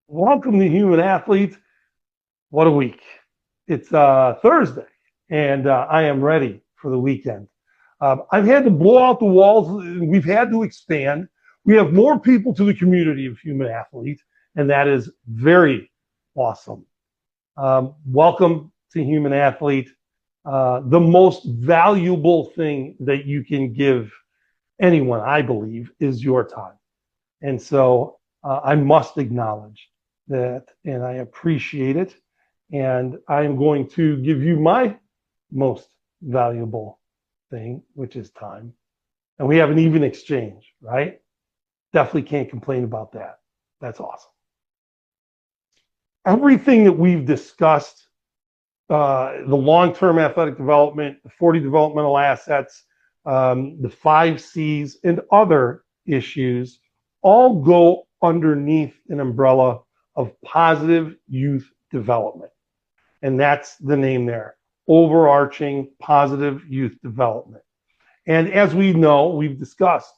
Welcome to Human Athlete. What a week. It's Thursday, and I am ready for the weekend. I've had to blow out the walls. We've had to expand. We have more people to the community of Human Athlete, and that is very awesome. Welcome to Human Athlete. The most valuable thing that you can give anyone, I believe, is your time. And so I must acknowledge that, and I appreciate it. And I am going to give you my most valuable thing, which is time. And we have an even exchange, right? Definitely can't complain about that. That's awesome. Everything that we've discussed, the long-term athletic development, the 40 developmental assets, the 5 C's, and other issues all go underneath an umbrella of positive youth development. And that's the name there, overarching positive youth development. And as we know, we've discussed,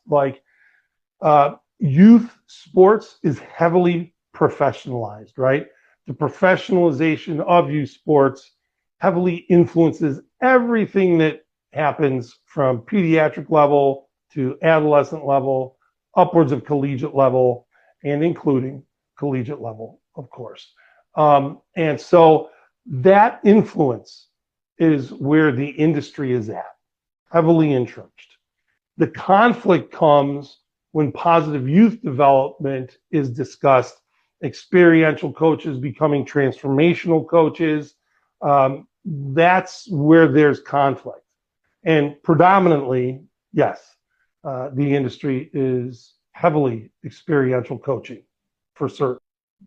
youth sports is heavily professionalized, right? The professionalization of youth sports heavily influences everything that happens from pediatric level to adolescent level, upwards of collegiate level, and including collegiate level, of course. And so that influence is where the industry is at, heavily entrenched. The conflict comes when positive youth development is discussed, experiential coaches becoming transformational coaches. That's where there's conflict. And predominantly, yes, the industry is heavily experiential coaching for certain.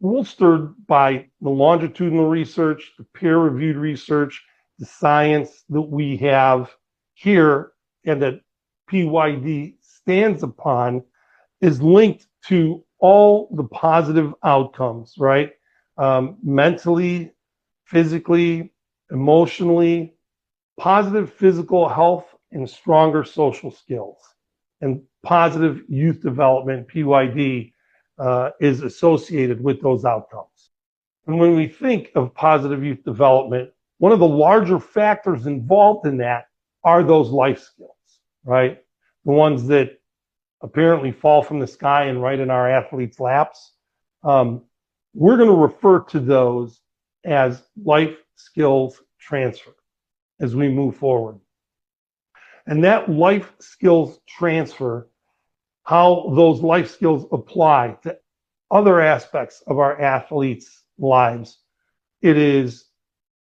Bolstered by the longitudinal research, the peer-reviewed research, the science that we have here and that PYD stands upon is linked to all the positive outcomes, right? Mentally, physically, emotionally, positive physical health, and stronger social skills. And positive youth development, PYD, is associated with those outcomes. And when we think of positive youth development, one of the larger factors involved in that are those life skills, right? The ones that apparently fall from the sky and right in our athletes' laps. We're going to refer to those as life skills transfer as we move forward. And that life skills transfer, how those life skills apply to other aspects of our athletes' lives, it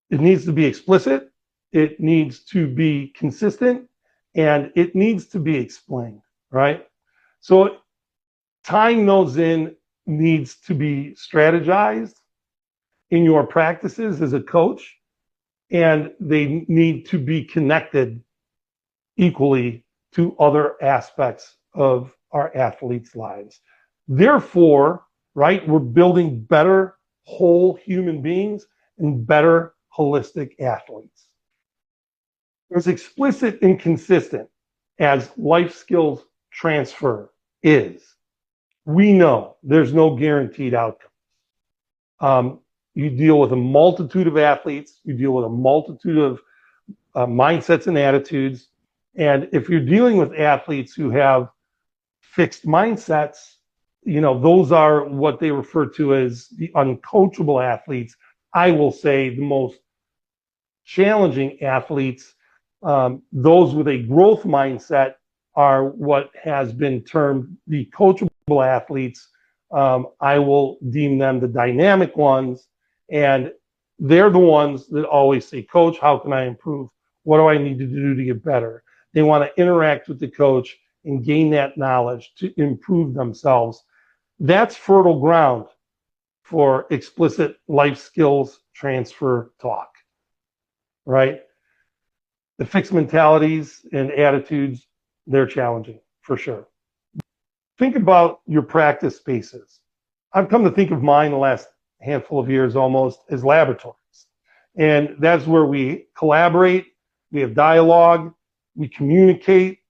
needs to be explicit, it needs to be consistent, and it needs to be explained, right? So tying those in needs to be strategized in your practices as a coach, and they need to be connected equally to other aspects of our athletes' lives. Therefore, right, we're building better whole human beings and better holistic athletes. As explicit and consistent as life skills transfer is, we know there's no guaranteed outcome. You deal with a multitude of athletes, you deal with a multitude of mindsets and attitudes. And if you're dealing with athletes who have fixed mindsets, those are what they refer to as the uncoachable athletes. I will say the most challenging athletes, those with a growth mindset, are what has been termed the coachable athletes. I will deem them the dynamic ones, and they're the ones that always say, Coach, how can I improve? What do I need to do to get better? They want to interact with the coach and gain that knowledge to improve themselves. That's fertile ground for explicit life skills transfer talk, right? The fixed mentalities and attitudes, they're challenging for sure. Think about your practice spaces. I've come to think of mine the last handful of years almost as laboratories. And that's where we collaborate, we have dialogue, we communicate,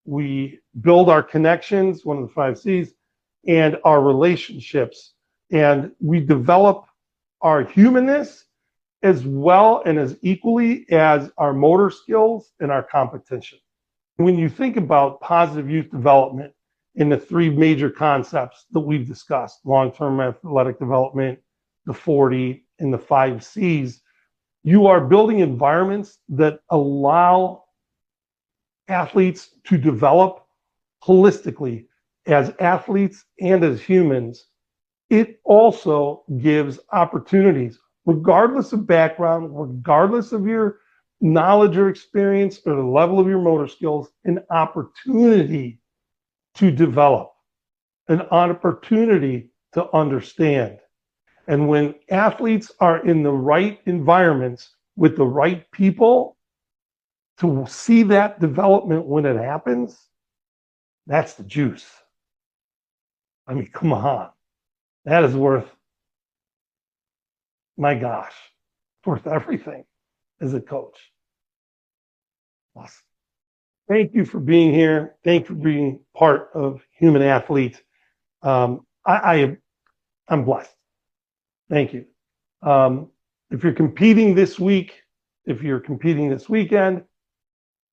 we build our connections, one of the 5 C's, and our relationships And we develop our humanness as well and as equally as our motor skills and our competition. When you think about positive youth development in the three major concepts that we've discussed, long-term athletic development, the 40, and the 5 C's, you are building environments that allow athletes to develop holistically as athletes and as humans. It also gives opportunities, regardless of background, regardless of your knowledge or experience or the level of your motor skills, an opportunity to develop, an opportunity to understand. And when athletes are in the right environments with the right people to see that development when it happens, that's the juice. I mean, come on. That is worth, my gosh, worth everything as a coach. Awesome. Thank you for being here. Thank you for being part of Human Athlete. I'm blessed. Thank you. If you're competing this week, if you're competing this weekend,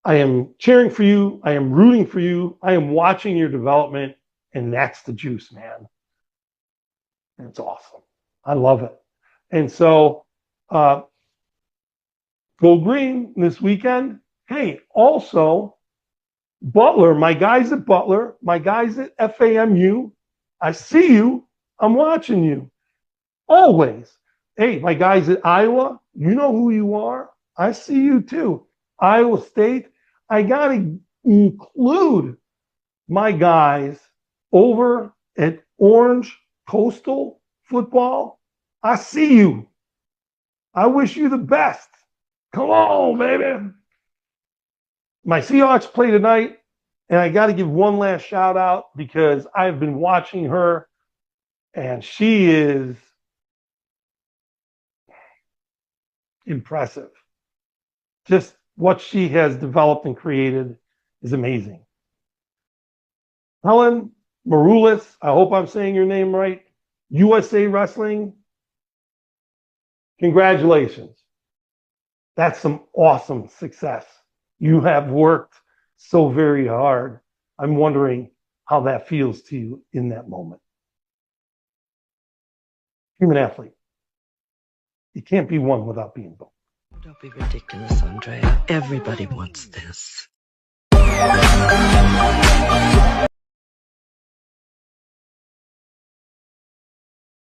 I am cheering for you. I am rooting for you. I am watching your development, and that's the juice, man. It's awesome. I love it. And so, go green this weekend. Hey, also, Butler, my guys at Butler, my guys at FAMU, I see you. I'm watching you. Always. Hey, my guys at Iowa, you know who you are. I see you too. Iowa State, I got to include my guys over at Orange Coastal football. I see you. I wish you the best. Come on, baby. My Seahawks play tonight, and I got to give one last shout out because I've been watching her, and she is impressive. Just what she has developed and created is amazing. Helen Maroulis, I hope I'm saying your name right. USA Wrestling, congratulations. That's some awesome success. You have worked so very hard. I'm wondering how that feels to you in that moment. Human Athlete. You can't be one without being both. Don't be ridiculous, Andrea. Everybody wants this.